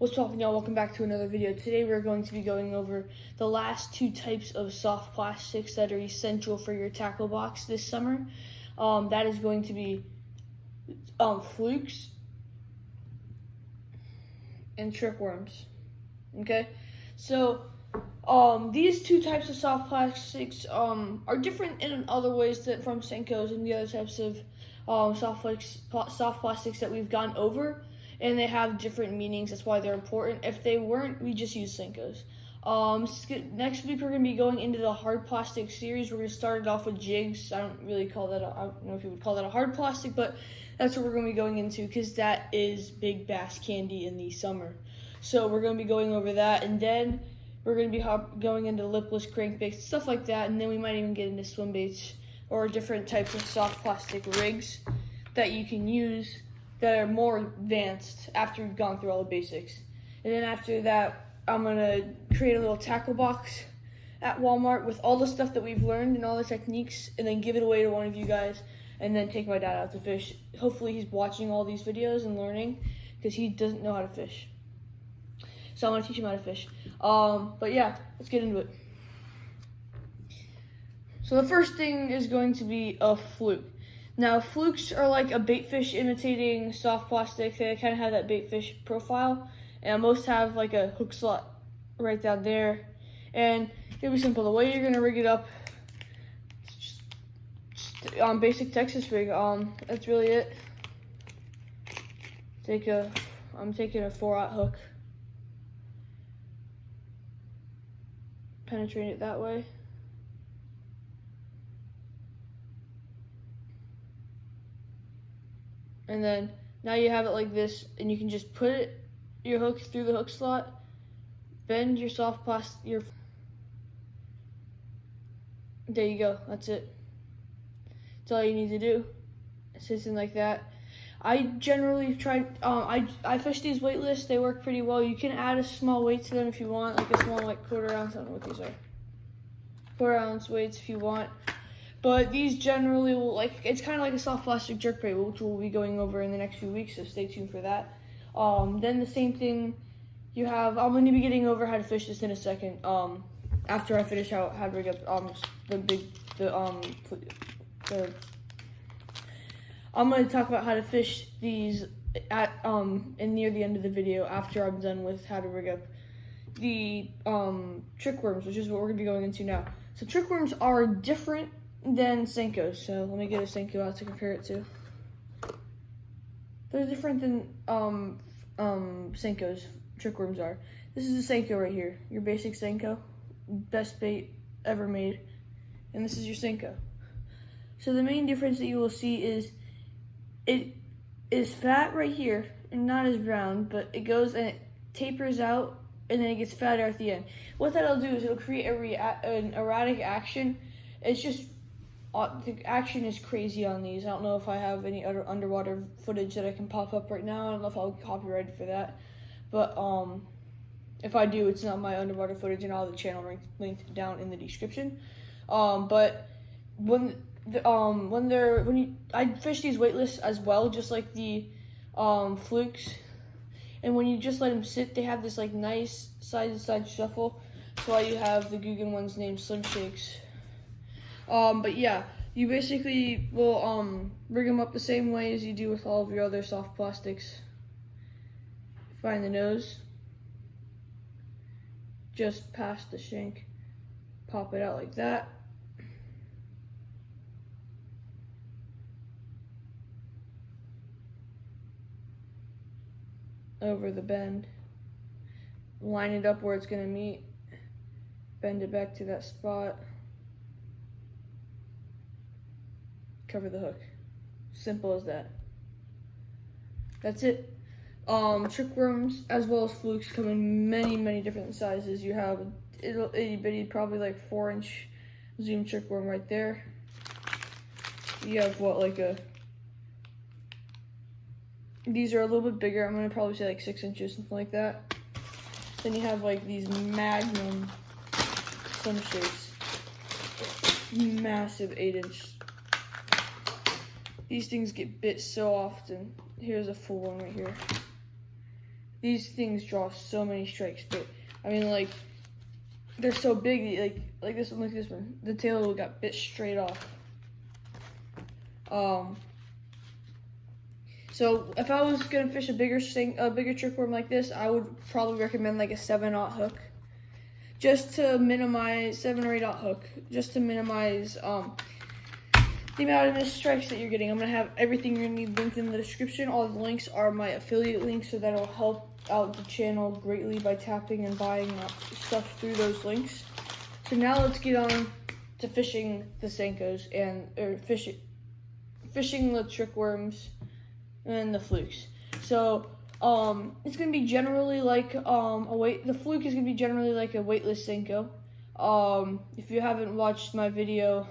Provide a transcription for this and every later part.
What's up, y'all? Welcome back to another video. Today we're going to be going over the last two types of soft plastics that are essential for your tackle box this summer. That is going to be Flukes and trickworms. Okay, so these two types of soft plastics are different in other ways from Senkos and the other types of soft plastics that we've gone over. And they have different meanings. That's why they're important. If they weren't, we just use Senkos. Next week we're gonna be going into the hard plastic series. We're gonna start it off with jigs. I don't know if you would call that a hard plastic, but that's what we're gonna be going into because that is big bass candy in the summer. So we're gonna be going over that, and then we're gonna be going into lipless crankbaits, stuff like that, and then we might even get into swim baits or different types of soft plastic rigs that you can use that are more advanced after we've gone through all the basics. And then after that, I'm gonna create a little tackle box at Walmart with all the stuff that we've learned and all the techniques, and then give it away to one of you guys, and then take my dad out to fish. Hopefully he's watching all these videos and learning, because he doesn't know how to fish. So I'm gonna teach him how to fish. But yeah, let's get into it. So the first thing is going to be a fluke. Now, flukes are like a baitfish imitating soft plastic. They kind of have that baitfish profile, and most have like a hook slot right down there. And it'll be simple. The way you're gonna rig it up, just basic Texas rig. That's really it. I'm taking a 4/0 hook, penetrate it that way. And then now you have it like this, and you can just put your hook through the hook slot, bend your soft plastic, there you go, that's it. That's all you need to do. It sits in like that. I generally I fish these weightless, they work pretty well. You can add a small weight to them if you want, like a small quarter ounce, I don't know what these are. 4 ounce weights if you want. But these generally will, it's kind of like a soft plastic jerkbait, which we'll be going over in the next few weeks, so stay tuned for that. Then the same thing you have, I'm going to be getting over how to fish this in a second. After I finish how to rig up I'm going to talk about how to fish these and near the end of the video after I'm done with how to rig up the trickworms, which is what we're going to be going into now. So trickworms are different than Senkos, so let me get a Senko out to compare it to. They're different than Senkos, trickworms are. This is a Senko right here, your basic Senko, best bait ever made, and this is your Senko. So the main difference that you will see is it is fat right here and not as round, but it goes and it tapers out and then it gets fatter at the end. What that'll do is it'll create an erratic action. It's just the action is crazy on these. I don't know if I have any other underwater footage that I can pop up right now. I don't know if I'll get copyrighted for that, but if I do, it's not my underwater footage, and I'll have the channel linked down in the description. But I fish these weightless as well, just like the flukes, and when you just let them sit, they have this like nice side to side shuffle. That's why you have the Guggen ones named Slim Shakes. But yeah, you basically will rig them up the same way as you do with all of your other soft plastics. Find the nose, just past the shank, pop it out like that. Over the bend, line it up where it's gonna meet, bend it back to that spot. Cover the hook. Simple as that. That's it. Trickworms as well as flukes come in many different sizes. You have a itty bitty, probably like 4-inch zoom trickworm right there. You have these are a little bit bigger. I'm gonna probably say like 6 inches, something like that. Then you have like these magnum Slim Shakes, massive 8-inch. These things get bit so often. Here's a full one right here. these things draw so many strikes. But I mean, like, they're so big. Like this one, the tail got bit straight off. So if I was gonna fish a bigger trickworm like this, I would probably recommend like a 7/0 hook, just to minimize 7 or 8/0 hook, just to minimize the amount of missed strikes that you're getting. I'm gonna have everything you're gonna need linked in the description. All the links are my affiliate links, so that'll help out the channel greatly by tapping and buying stuff through those links. So now let's get on to fishing the Senkos or fishing the trickworms and the flukes. So it's gonna be generally like the fluke is gonna be generally like a weightless Senko. If you haven't watched my video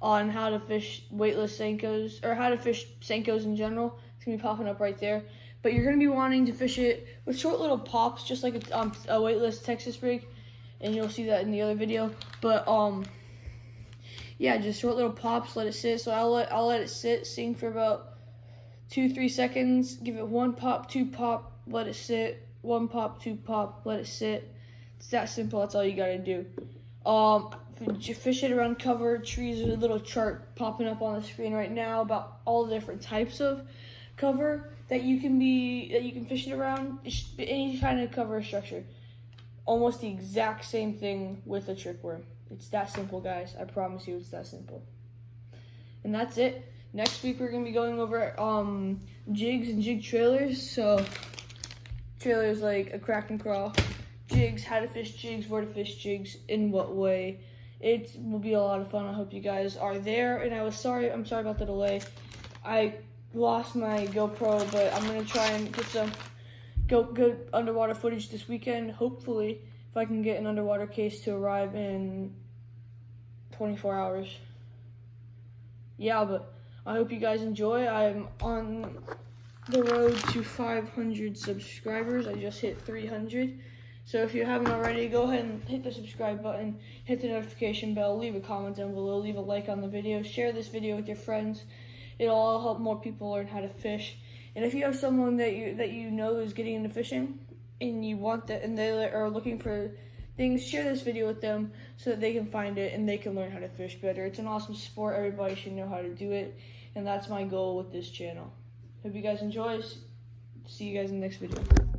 on how to fish weightless Senkos, or how to fish Senkos in general, it's gonna be popping up right there. But you're gonna be wanting to fish it with short little pops, just like a weightless Texas rig, and you'll see that in the other video. But yeah, just short little pops. Let it sit. So I'll let it sit, sink for about 2-3 seconds. Give it 1 pop, 2 pop, let it sit. 1 pop, 2 pop, let it sit. It's that simple. That's all you gotta do. Fish it around cover trees. There's a little chart popping up on the screen right now about all the different types of cover that you can fish it around. Any kind of cover or structure. Almost the exact same thing with a trickworm. It's that simple, guys. I promise you, it's that simple. And that's it. Next week we're gonna be going over jigs and jig trailers. So trailers like a crack and crawl, jigs, how to fish jigs, where to fish jigs, in what way. It will be a lot of fun. I hope you guys are there. And I'm sorry about the delay. I lost my GoPro, but I'm gonna try and get some good underwater footage this weekend. Hopefully, if I can get an underwater case to arrive in 24 hours. Yeah, but I hope you guys enjoy. I'm on the road to 500 subscribers. I just hit 300. So if you haven't already, go ahead and hit the subscribe button, hit the notification bell, leave a comment down below, leave a like on the video, share this video with your friends. It'll all help more people learn how to fish. And if you have someone that you know is getting into fishing and you want that, and they are looking for things, share this video with them so that they can find it and they can learn how to fish better. It's an awesome sport. Everybody should know how to do it. And that's my goal with this channel. Hope you guys enjoy. See you guys in the next video.